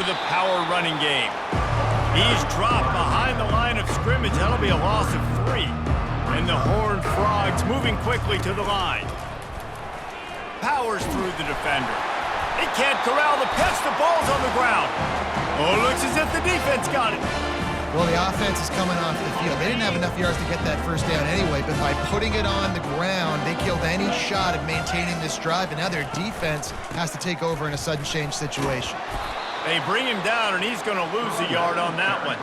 the power running game. He's dropped behind the line of scrimmage. That'll be a loss of 3. And the Horned Frogs moving quickly to the line. Powers through the defender. He can't corral the pitch. The ball's on the ground. Oh, looks as if the defense got it. Well, the offense is coming off the field. They didn't have enough yards to get that first down anyway, but by putting it on the ground, they killed any shot at maintaining this drive, and now their defense has to take over in a sudden change situation. They bring him down, and he's going to lose a yard on that one.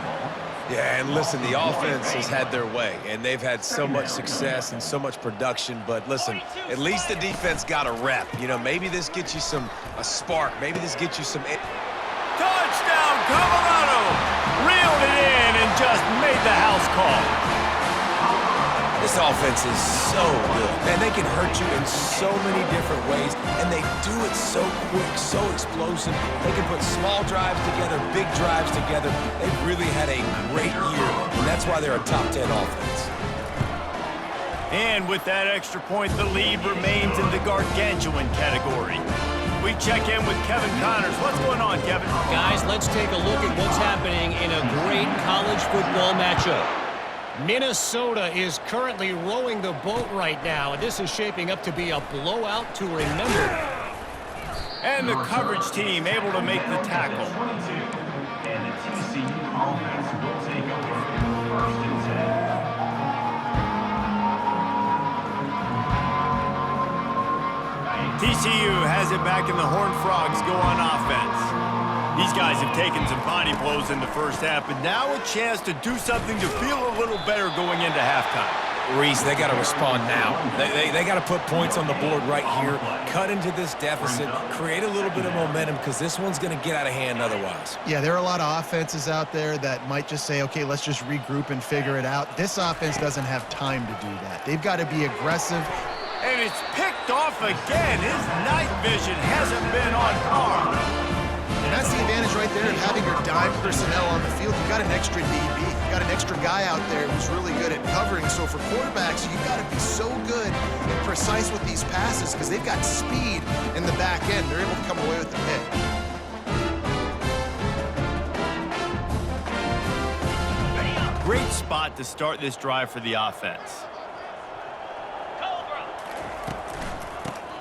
Yeah, and listen, the offense has had their way, and they've had so much success and so much production. But listen, at least the defense got a rep. You know, maybe this gets you a spark. Maybe this gets you some... Touchdown, Colorado! Reeled it in and just made the house call. This offense is so good. Man, they can hurt you in so many different ways, and they do it so quick, so explosive. They can put small drives together, big drives together. They've really had a great year, and that's why they're a top 10 offense. And with that extra point, the lead remains in the gargantuan category. We check in with Kevin Connors. What's going on, Kevin? Guys, let's take a look at what's happening in a great college football matchup. Minnesota is currently rowing the boat right now, and this is shaping up to be a blowout to remember. And the coverage team able to make the tackle. And the TCU offense will take over first and 10. TCU has it back, and the Horned Frogs go on offense. These guys have taken some body blows in the first half, but now a chance to do something to feel a little better going into halftime. Reese, they got to respond now. They got to put points on the board right here, cut into this deficit, create a little bit of momentum, because this one's going to get out of hand otherwise. Yeah, there are a lot of offenses out there that might just say, okay, let's just regroup and figure it out. This offense doesn't have time to do that. They've got to be aggressive. And it's picked off again. His night vision hasn't been on par. And that's the advantage right there of having your dime personnel on the field. You've got an extra DB. You've got an extra guy out there who's really good at covering. So for quarterbacks, you've got to be so good and precise with these passes because they've got speed in the back end. They're able to come away with the pick. Great spot to start this drive for the offense.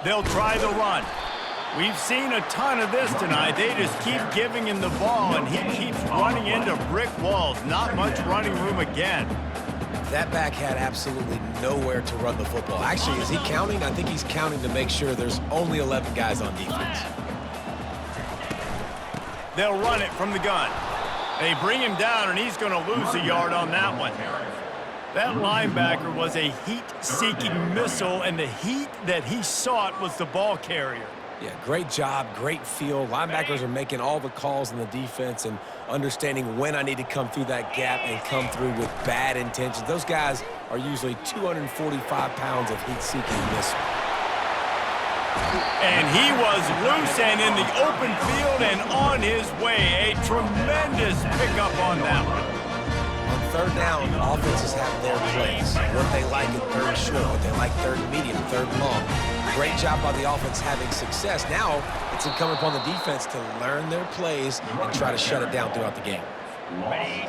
They'll try the run. We've seen a ton of this tonight. They just keep giving him the ball, and he keeps running into brick walls. Not much running room again. That back had absolutely nowhere to run the football. Actually, is he counting? I think he's counting to make sure there's only 11 guys on defense. They'll run it from the gun. They bring him down, and he's going to lose a yard on that one. That linebacker was a heat-seeking missile, and the heat that he sought was the ball carrier. Yeah, great job, great feel. Linebackers are making all the calls in the defense and understanding when I need to come through that gap and come through with bad intentions. Those guys are usually 245 pounds of heat-seeking missile. And he was loose and in the open field and on his way. A tremendous pickup on that one. On third down, offenses have their plays. What they like in third short, what they like third medium, third long. Great job by the offense having success. Now it's incumbent upon the defense to learn their plays and try to shut it down throughout the game.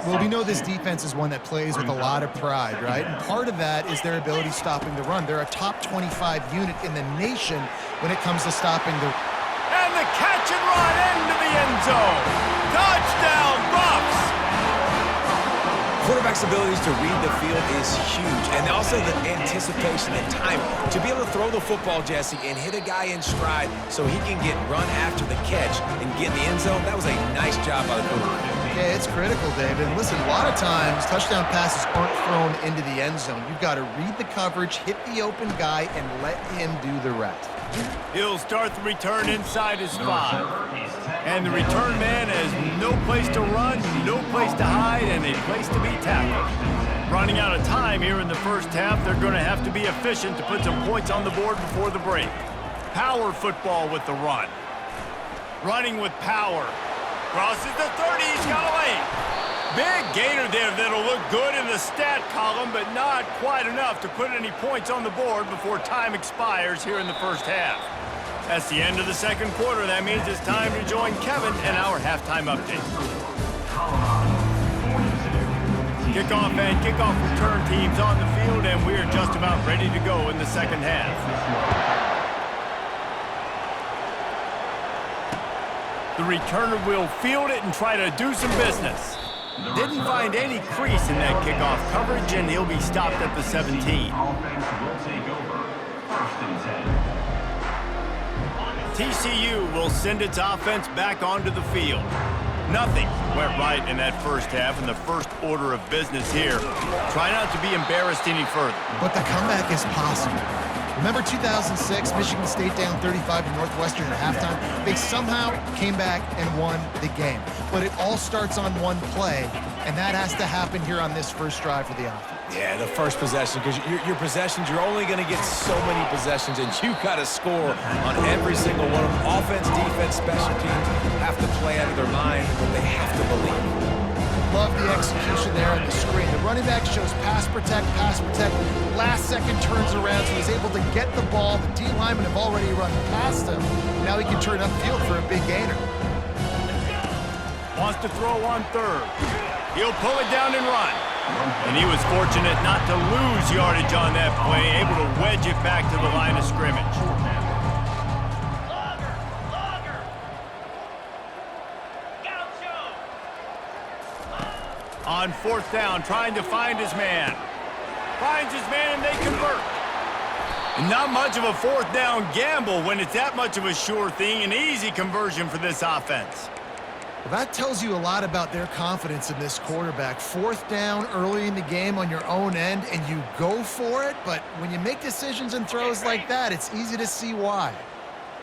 Well, we know this defense is one that plays with a lot of pride, right? And part of that is their ability stopping the run. They're a top 25 unit in the nation when it comes to stopping the... And the catch and run into the end zone. Touchdown, Buffs! Quarterback's abilities to read the field is huge, and also the anticipation and time to be able to throw the football, Jesse, and hit a guy in stride so he can get run after the catch and get in the end zone. That was a nice job by the quarterback. Yeah, it's critical, David. And listen, a lot of times touchdown passes aren't thrown into the end zone. You've got to read the coverage, hit the open guy, and let him do the rest. He'll start the return inside his 5. And the return man has no place to run, no place to hide, and a place to be tackled. Running out of time here in the first half, they're going to have to be efficient to put some points on the board before the break. Power football with the run. Running with power. Crosses the 30, he's got away. Big gainer there that'll look good in the stat column, but not quite enough to put any points on the board before time expires here in the first half. That's the end of the second quarter. That means it's time to join Kevin in our halftime update. Kickoff and kickoff return teams on the field, and we're just about ready to go in the second half. The returner will field it and try to do some business. Didn't find any crease in that kickoff coverage, and he'll be stopped at the 17. Offense will take over. 1st and 10. TCU will send its offense back onto the field. Nothing went right in that first half, and the first order of business here. Try not to be embarrassed any further. But the comeback is possible. Remember 2006, Michigan State down 35 to Northwestern at halftime? They somehow came back and won the game. But it all starts on one play, and that has to happen here on this first drive for the offense. Yeah, the first possession, because your possessions, you're only going to get so many possessions, and you got to score on every single one of them. Offense, defense, special teams have to play out of their mind, but they have to believe. Love the execution there on the screen. The running back shows pass protect, pass protect. Last second turns around, so he's able to get the ball. The D linemen have already run past him. Now he can turn upfield for a big gainer. Wants to throw on third. He'll pull it down and run. And he was fortunate not to lose yardage on that play, able to wedge it back to the line of scrimmage. On 4th down, trying to find his man. Finds his man, and they convert. And not much of a 4th down gamble when it's that much of a sure thing. An easy conversion for this offense. Well, that tells you a lot about their confidence in this quarterback. 4th down early in the game on your own end, and you go for it. But when you make decisions and throws like that, it's easy to see why.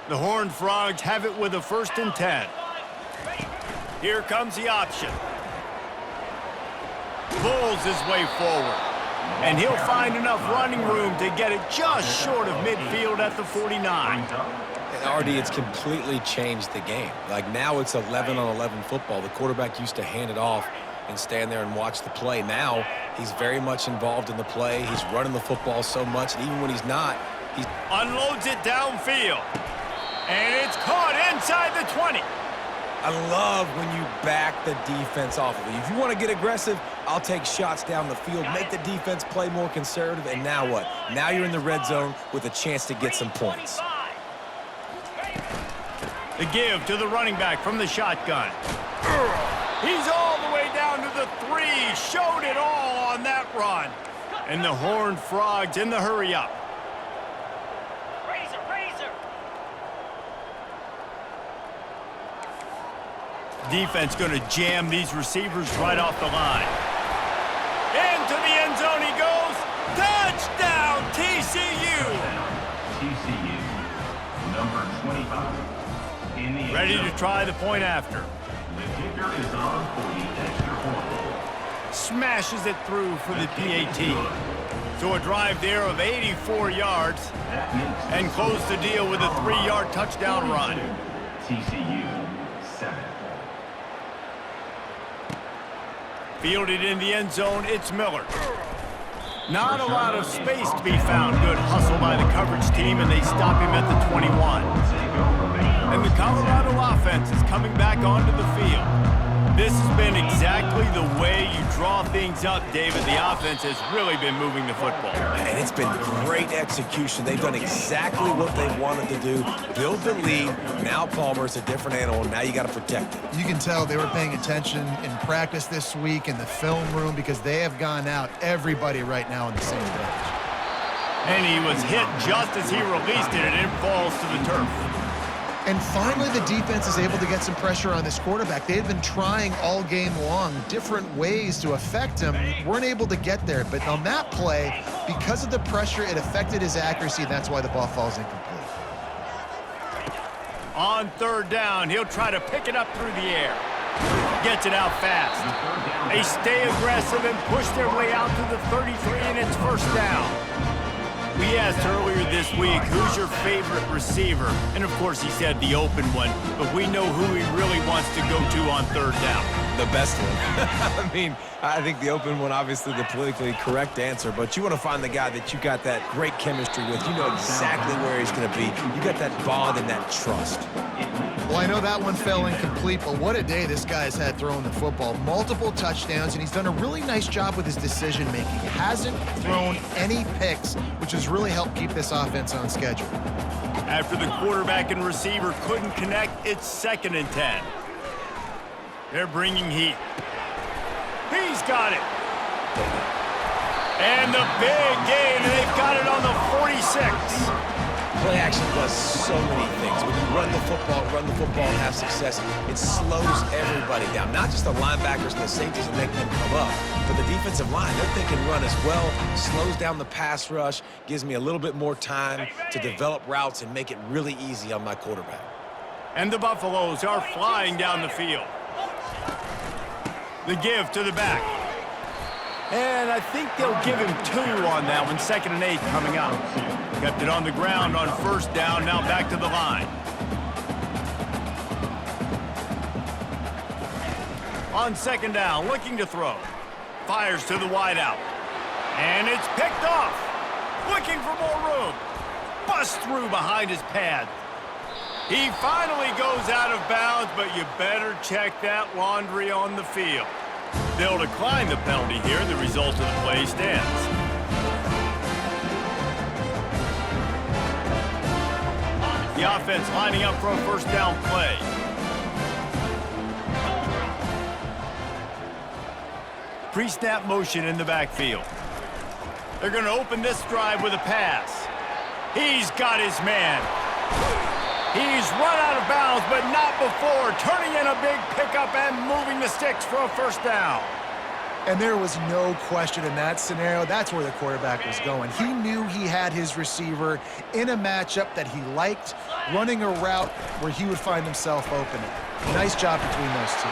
The Horned Frogs have it with a 1st and 10. Here comes the option. Pulls his way forward. And he'll find enough running room to get it just short of midfield at the 49. And RD, it's completely changed the game. Like now it's 11-on-11 football. The quarterback used to hand it off and stand there and watch the play. Now he's very much involved in the play. He's running the football so much, and even when he's not, he unloads it downfield. And it's caught inside the 20. I love when you back the defense off of it. If you want to get aggressive, I'll take shots down the field, make the defense play more conservative, and now what? Now you're in the red zone with a chance to get some points. The give to the running back from the shotgun. He's all the way down to the 3. Showed it all on that run. And the Horned Frogs in the hurry up. Defense going to jam these receivers right off the line. Into the end zone he goes. Touchdown, TCU! TCU, number 25. In the Ready to try the point after. The kicker is on for the extra point. Smashes it through for the PAT. So a drive there of 84 yards and close the deal with a 3-yard touchdown run. TCU, 7. Fielded in the end zone, it's Miller. Not a lot of space to be found. Good hustle by the coverage team, and they stop him at the 21. And the Colorado offense is coming back onto the field. This has been exactly the way you draw things up, David. The offense has really been moving the football. And it's been great execution. They've done exactly what they wanted to do. Build the lead. Now Palmer's a different animal. Now you got to protect it. You can tell they were paying attention in practice this week in the film room because they have gone out everybody right now on the same page. And he was hit just as he released it, and it falls to the turf. And finally, the defense is able to get some pressure on this quarterback. They've been trying all game long different ways to affect him. Weren't able to get there. But on that play, because of the pressure, it affected his accuracy, and that's why the ball falls incomplete. On 3rd down, he'll try to pick it up through the air. Gets it out fast. They stay aggressive and push their way out to the 33, and it's 1st down. We asked earlier this week, who's your favorite receiver? And of course he said the open one, but we know who he really wants to go to on 3rd down. the best one. I mean, I think the open one, obviously the politically correct answer, but you want to find the guy that you got that great chemistry with. You know exactly where he's going to be. You got that bond and that trust. Well, I know that one fell incomplete, but what a day this guy's had throwing the football. Multiple touchdowns, and he's done a really nice job with his decision-making. Hasn't thrown any picks, which has really helped keep this offense on schedule. After the quarterback and receiver couldn't connect, it's 2nd and 10. They're bringing heat. He's got it. And the big gain, and they've got it on the 46. Play action does so many things. When you run the football and have success, it slows everybody down. Not just the linebackers and the safeties and make them come up, but the defensive line, they're thinking run as well, slows down the pass rush, gives me a little bit more time to develop routes and make it really easy on my quarterback. And the Buffaloes are flying down the field. The give to the back. And I think they'll give him 2 on that one. 2nd and 8 coming up. Kept it on the ground on 1st down. Now back to the line. On 2nd down, looking to throw. Fires to the wideout. And it's picked off. Looking for more room. Busts through behind his pad. He finally goes out of bounds, but you better check that laundry on the field. They'll decline the penalty here. The result of the play stands. The offense lining up for a 1st down play. Pre-snap motion in the backfield. They're going to open this drive with a pass. He's got his man. He's run out of bounds, but not before turning in a big pickup and moving the sticks for a 1st down. And there was no question in that scenario. That's where the quarterback was going. He knew he had his receiver in a matchup that he liked, running a route where he would find himself open. Nice job between those two.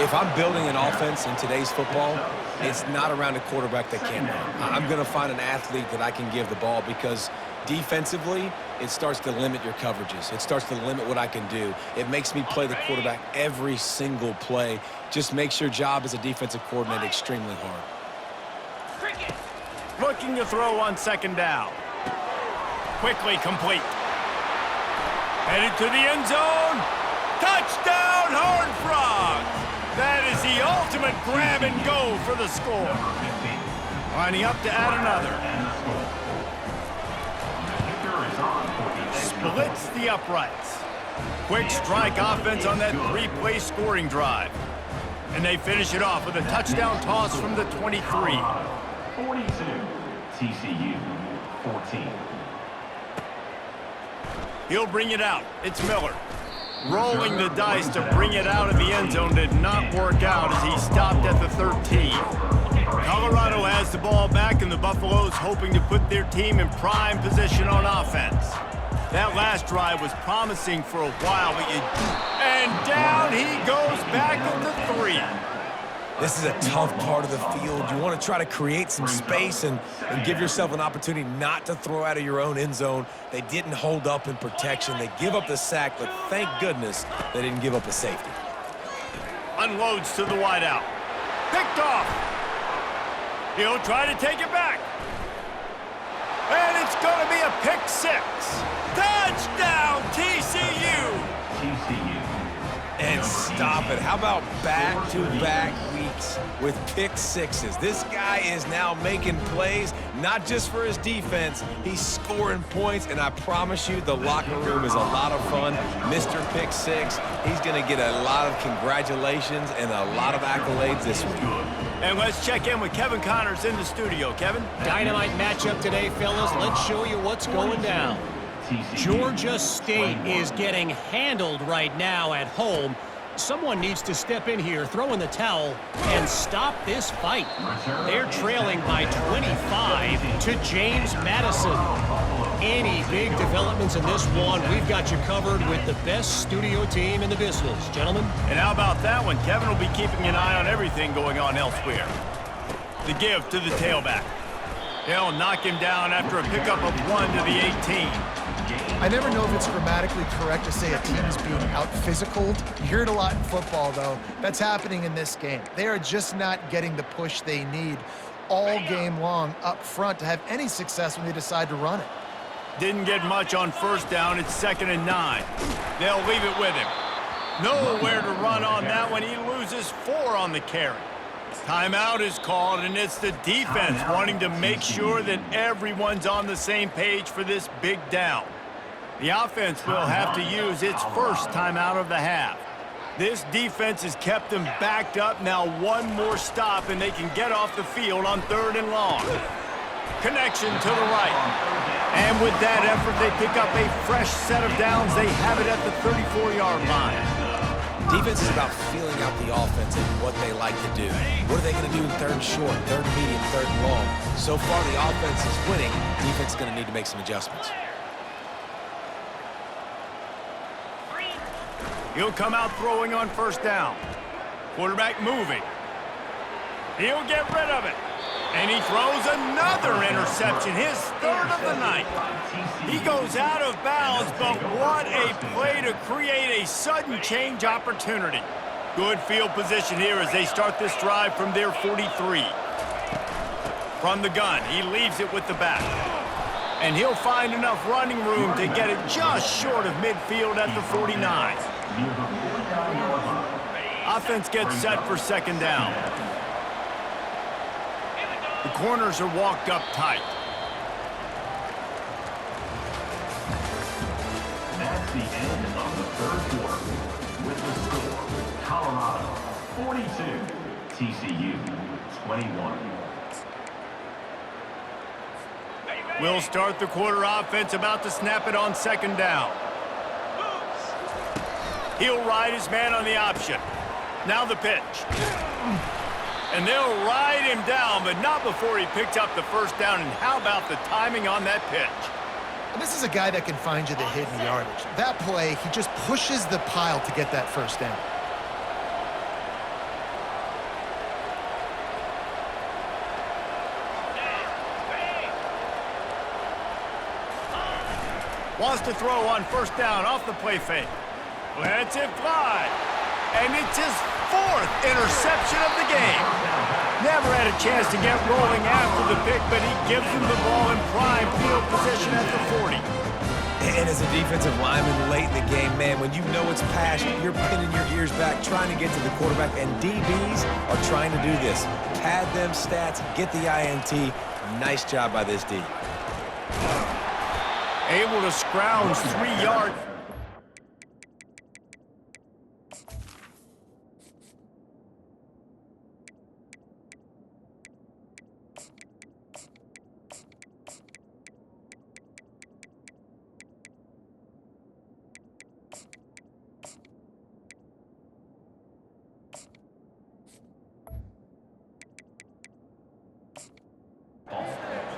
If I'm building an offense in today's football, it's not around a quarterback that can run. I'm going to find an athlete that I can give the ball because defensively, it starts to limit your coverages. It starts to limit what I can do. It makes me play the quarterback every single play. Just makes your job as a defensive coordinator extremely hard. Looking to throw on 2nd down. Quickly complete. Headed to the end zone. Touchdown, Horned Frogs! That is the ultimate grab and go for the score. Lining up to add another. Splits the uprights. Quick strike offense on that 3-play scoring drive. And they finish it off with a touchdown toss from the 23. 42, TCU 14. He'll bring it out. It's Miller. Rolling the dice to bring it out of the end zone did not work out as he stopped at the 13. Colorado has the ball back, and the Buffaloes hoping to put their team in prime position on offense. That last drive was promising for a while, but and down he goes back at the 3. This is a tough part of the field. You want to try to create some space and give yourself an opportunity not to throw out of your own end zone. They didn't hold up in protection. They give up the sack, but thank goodness they didn't give up a safety. Unloads to the wideout. Picked off. He'll try to take it back. And it's going to be a pick 6. Touchdown, TCU! TCU. And stop it. How about back-to-back weeks with pick 6s? This guy is now making plays, not just for his defense. He's scoring points, and I promise you the locker room is a lot of fun. Mr. Pick 6, he's going to get a lot of congratulations and a lot of accolades this week. And let's check in with Kevin Connors in the studio. Kevin? Dynamite matchup today, fellas. Let's show you what's going down. Georgia State is getting handled right now at home. Someone needs to step in here, throw in the towel, and stop this fight. They're trailing by 25 to James Madison. Any big developments in this one, we've got you covered with the best studio team in the business. Gentlemen? And how about that one? Kevin will be keeping an eye on everything going on elsewhere. The give to the tailback. They'll knock him down after a pickup of 1 to the 18. I never know if it's grammatically correct to say a team is being out-physicaled. You hear it a lot in football, though. That's happening in this game. They are just not getting the push they need all game long up front to have any success when they decide to run it. Didn't get much on first down. It's 2nd and 9. They'll leave it with him. Nowhere to run on that one. He loses 4 on the carry. Timeout is called, and it's the defense wanting to make sure that everyone's on the same page for this big down. The offense will have to use its first timeout of the half. This defense has kept them backed up. Now one more stop, and they can get off the field on 3rd and long. Connection to the right. And with that effort, they pick up a fresh set of downs. They have it at the 34-yard line. Defense is about feeling out the offense and what they like to do. What are they going to do in 3rd and short, 3rd and medium, 3rd and long? So far, the offense is winning. Defense is going to need to make some adjustments. He'll come out throwing on first down. Quarterback moving. He'll get rid of it. And he throws another interception, his 3rd of the night. He goes out of bounds, but what a play to create a sudden change opportunity. Good field position here as they start this drive from their 43. From the gun, he leaves it with the back. And he'll find enough running room to get it just short of midfield at the 49. Offense gets set for 2nd down. The corners are walked up tight. That's the end of the 3rd quarter. With the score, Colorado 42, TCU 21. We'll start the quarter offense, about to snap it on 2nd down. He'll ride his man on the option. Now the pitch. And they'll ride him down, but not before he picks up the first down. And how about the timing on that pitch? And this is a guy that can find you the hidden yardage. That play, he just pushes the pile to get that first down. Wants to throw on first down off the play fake. Lets it fly. And it's his 4th interception of the game. Never had a chance to get rolling after the pick, but he gives him the ball in prime field position at the 40. And as a defensive lineman late in the game, man, when you know it's passion, you're pinning your ears back, trying to get to the quarterback, and DBs are trying to do this. Pad them stats, get the INT. Nice job by this D. Able to scrounge 3 yards.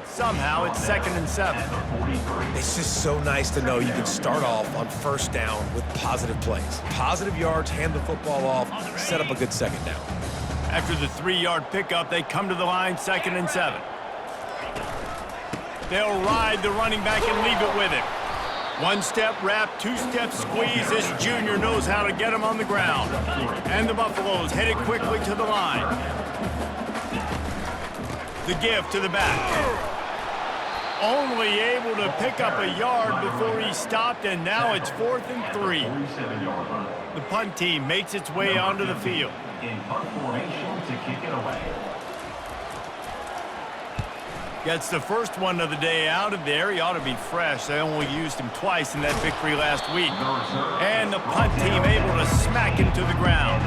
Somehow it's 2nd and 7. It's just so nice to know you can start off on first down with positive plays. Positive yards, hand the football off, set up a good 2nd down. After the 3-yard pickup, they come to the line 2nd and 7. They'll ride the running back and leave it with him. 1-step wrap, 2-step squeeze. This junior knows how to get him on the ground. And the Buffaloes headed quickly to the line. The give to the back. Only able to pick up a yard before he stopped, and now it's 4th and 3. The punt team makes its way onto the field. In punt formation to kick it away. Gets the first one of the day out of there. He ought to be fresh. They only used him twice in that victory last week. And the punt team able to smack him to the ground.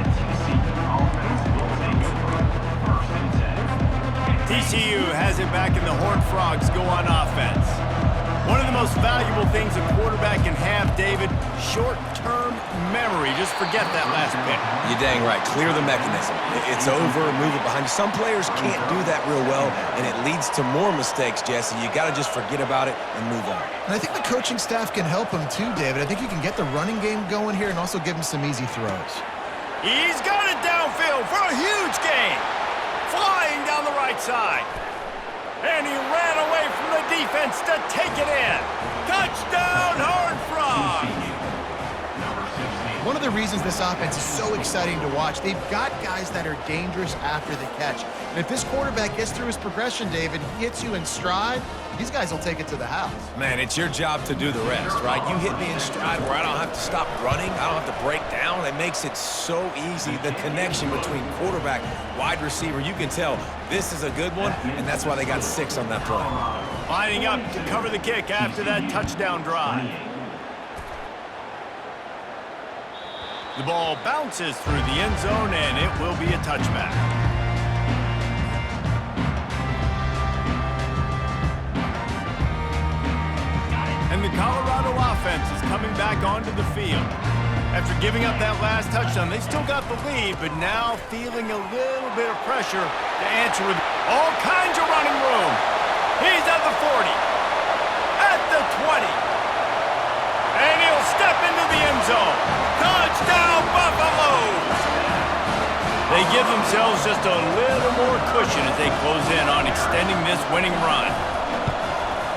TCU has it back, and the Horned Frogs go on offense. One of the most valuable things a quarterback can have, David, short-term memory. Just forget that last pick. You're dang right. Clear the mechanism. It's over, move it behind you. Some players can't do that real well, and it leads to more mistakes, Jesse. You got to just forget about it and move on. And I think the coaching staff can help him too, David. I think you can get the running game going here and also give him some easy throws. He's got it downfield for a huge gain. Flying down the right side. And he ran away from the defense to take it in. Touchdown, Horned Frogs! One of the reasons this offense is so exciting to watch, they've got guys that are dangerous after the catch. And if this quarterback gets through his progression, David, he hits you in stride, these guys will take it to the house. Man, it's your job to do the rest, right? You hit me in stride where I don't have to stop running. I don't have to break down. It makes it so easy. The connection between quarterback, wide receiver, you can tell this is a good one, and that's why they got 6 on that play. Lining up to cover the kick after that touchdown drive. The ball bounces through the end zone, and it will be a touchback. And the Colorado offense is coming back onto the field. After giving up that last touchdown, they still got the lead, but now feeling a little bit of pressure to answer with all kinds of running room. He's at the 40, at the 20, and he'll step into the end zone. Touchdown, Buffaloes! They give themselves just a little more cushion as they close in on extending this winning run.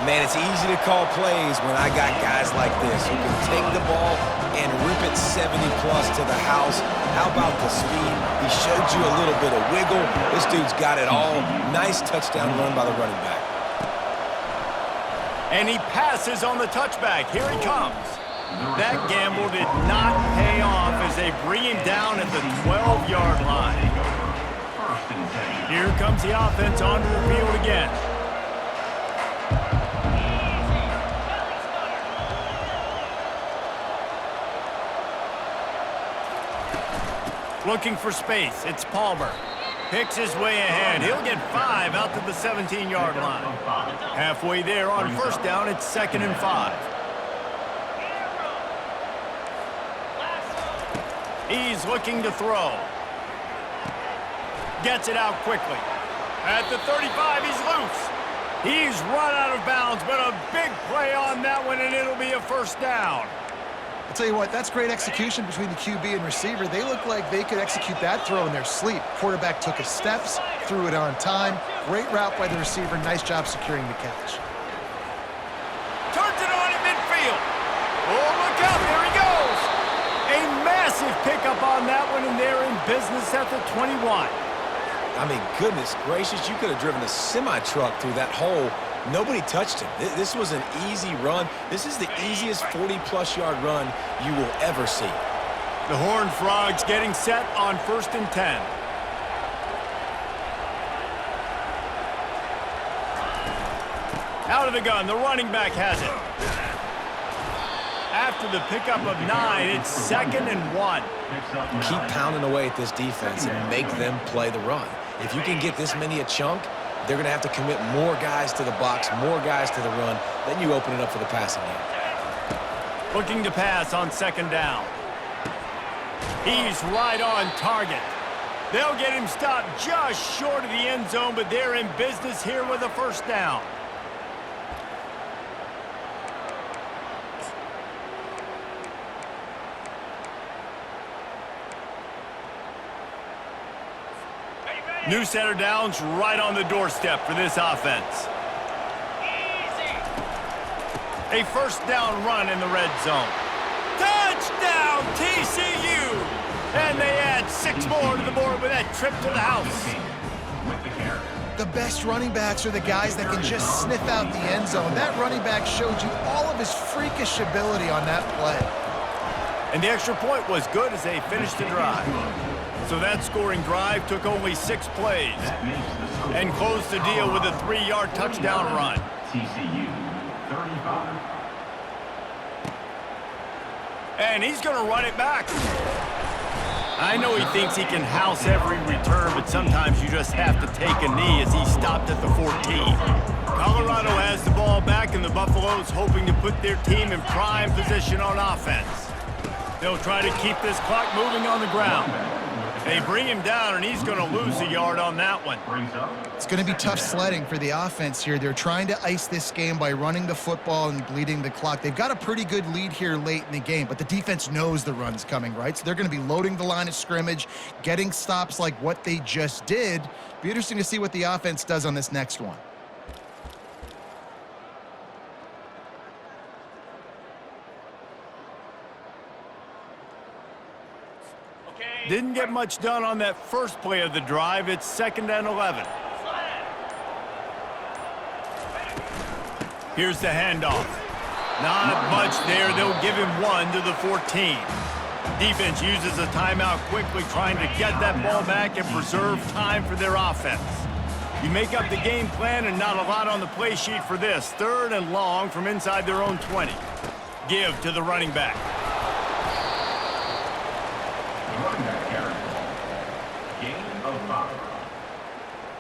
Man, it's easy to call plays when I got guys like this who can take the ball and rip it 70-plus to the house. How about the speed? He showed you a little bit of wiggle. This dude's got it all. Nice touchdown run by the running back. And he passes on the touchback. Here he comes. That gamble did not pay off as they bring him down at the 12-yard line. Here comes the offense onto the field again. Looking for space. It's Palmer. Picks his way ahead. He'll get 5 out to the 17-yard line. Halfway there on first down, it's 2nd and 5. He's looking to throw. Gets it out quickly. At the 35, he's loose. He's run out of bounds, but a big play on that one, and it'll be a first down. I'll tell you what, that's great execution between the QB and receiver. They look like they could execute that throw in their sleep. Quarterback took his steps, threw it on time. Great route by the receiver. Nice job securing the catch. Turns it on in midfield. Oh, look out, there he goes. A massive pickup on that one, and they're in business at the 21. I mean, goodness gracious, you could have driven a semi-truck through that hole. Nobody touched him. This was an easy run. This is the easiest 40-plus yard run you will ever see. The Horned Frogs getting set on 1st and 10. Out of the gun, the running back has it. After the pickup of 9, it's 2nd and 1. Keep pounding away at this defense and make them play the run. If you can get this many a chunk, they're going to have to commit more guys to the box, more guys to the run. Then you open it up for the passing game. Looking to pass on 2nd down. He's right on target. They'll get him stopped just short of the end zone, but they're in business here with a first down. New center downs right on the doorstep for this offense. A first down run in the red zone. Touchdown, TCU! And they add 6 more to the board with that trip to the house. The best running backs are the guys that can just sniff out the end zone. That running back showed you all of his freakish ability on that play. And the extra point was good as they finished the drive. So that scoring drive took only 6 plays and closed the deal with a 3-yard touchdown run. TCU 35. And he's going to run it back. I know he thinks he can house every return, but sometimes you just have to take a knee as he stopped at the 14. Colorado has the ball back, and the Buffaloes hoping to put their team in prime position on offense. They'll try to keep this clock moving on the ground. They bring him down, and he's going to lose a yard on that one. It's going to be tough sledding for the offense here. They're trying to ice this game by running the football and bleeding the clock. They've got a pretty good lead here late in the game, but the defense knows the run's coming, right? So they're going to be loading the line of scrimmage, getting stops like what they just did. Be interesting to see what the offense does on this next one. Didn't get much done on that first play of the drive. It's 2nd and 11. Here's the handoff. Not much there. They'll give him 1 to the 14. Defense uses a timeout quickly, trying to get that ball back and preserve time for their offense. You make up the game plan and not a lot on the play sheet for this. 3rd and long from inside their own 20. Give to the running back. The running back carry. Gain of 5.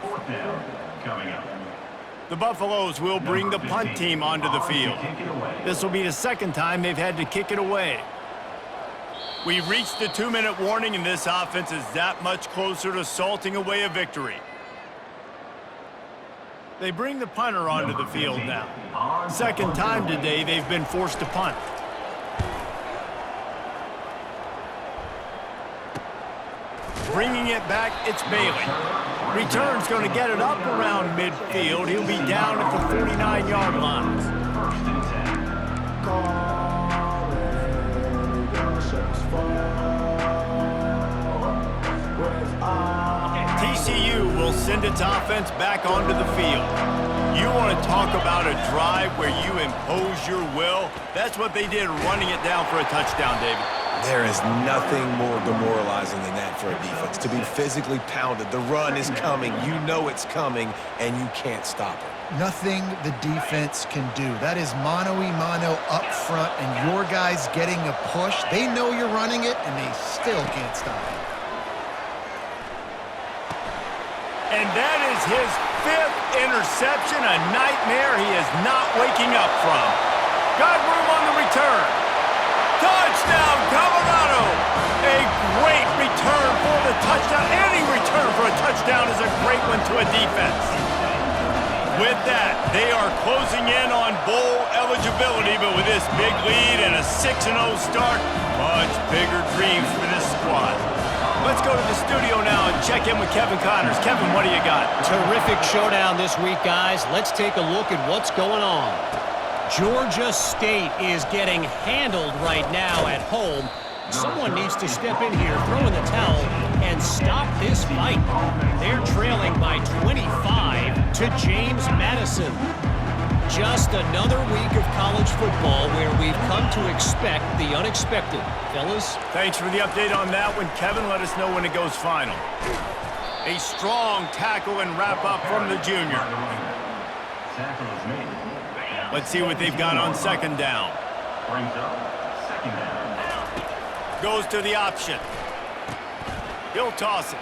4th down coming up. The Buffaloes will bring the punt team onto the field. This will be the 2nd time they've had to kick it away. We've reached the 2-minute warning, and this offense is that much closer to salting away a victory. They bring the punter onto the field now. 2nd time today they've been forced to punt. Bringing it back, it's Bailey. Return's going to get it up around midfield. He'll be down at the 49-yard line. 1st and 10. TCU will send its offense back onto the field. You want to talk about a drive where you impose your will? That's what they did, running it down for a touchdown, David. There is nothing more demoralizing than that for a defense, to be physically pounded. The run is coming. You know it's coming, and you can't stop it. Nothing the defense can do. That is mano-a-mano up front, and your guys getting a push. They know you're running it, and they still can't stop it. And that is his 5th interception, a nightmare he is not waking up from. Got room on the return. Touchdown, Colorado! A great return for the touchdown. Any return for a touchdown is a great one to a defense. With that, they are closing in on bowl eligibility, but with this big lead and a 6-0 start, much bigger dreams for this squad. Let's go to the studio now and check in with Kevin Connors. Kevin, what do you got? Terrific showdown this week, guys. Let's take a look at what's going on. Georgia State is getting handled right now at home. Someone needs to step in here, throw in the towel, and stop this fight. They're trailing by 25 to James Madison. Just another week of college football where we've come to expect the unexpected. Fellas? Thanks for the update on that one, Kevin. Let us know when it goes final. A strong tackle and wrap-up from the junior. Tackle is made. Let's see what they've got on 2nd down. Brings up 2nd down. Goes to the option. He'll toss it.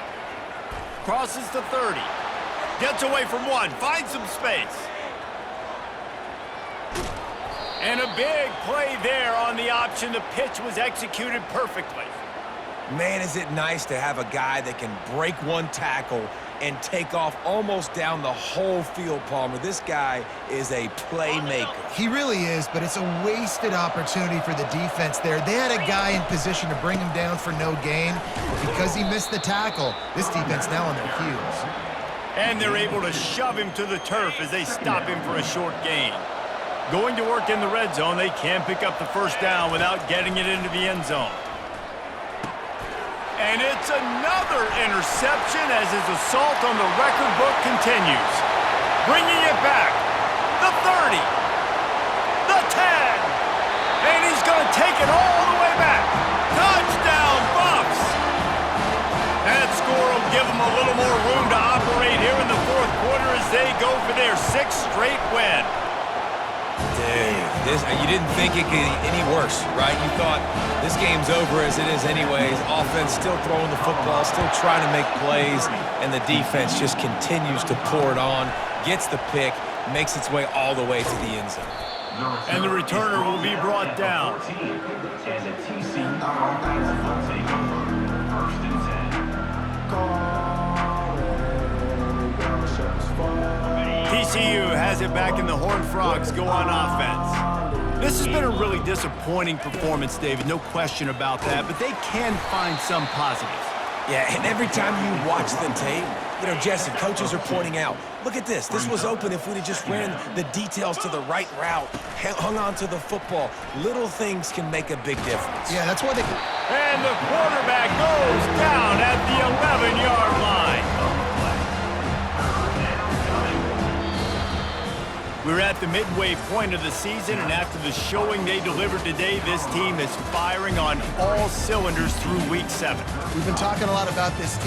Crosses the 30. Gets away from 1. Finds some space. And a big play there on the option. The pitch was executed perfectly. Man, is it nice to have a guy that can break one tackle and take off almost down the whole field, Palmer. This guy is a playmaker. He really is, but it's a wasted opportunity for the defense there. They had a guy in position to bring him down for no gain, but because he missed the tackle, this defense now on their heels. And they're able to shove him to the turf as they stop him for a short gain. Going to work in the red zone, they can pick up the 1st down without getting it into the end zone. And it's another interception as his assault on the record book continues. Bringing it back. The 30. The 10. And he's going to take it all the way back. Touchdown, Buffs. That score will give them a little more room to operate here in the 4th quarter as they go for their 6th straight win. Dude, you didn't think it could get any worse, right? You thought this game's over as it is anyways. Offense still throwing the football, still trying to make plays, and the defense just continues to pour it on, gets the pick, makes its way all the way to the end zone. And the returner will be brought down. And the TCU offense will take over 1st and 10. TCU has it back and the Horned Frogs go on offense. This has been a really disappointing performance, David, no question about that, but they can find some positives. Yeah, and every time you watch the tape, you know, Jesse, coaches are pointing out, look at this. This was open if we'd have just ran the details to the right route, hung on to the football. Little things can make a big difference. Yeah, that's why they And the quarterback goes down at the 11-yard line. We're at the midway point of the season, and after the showing they delivered today, this team is firing on all cylinders through Week 7. We've been talking a lot about this team.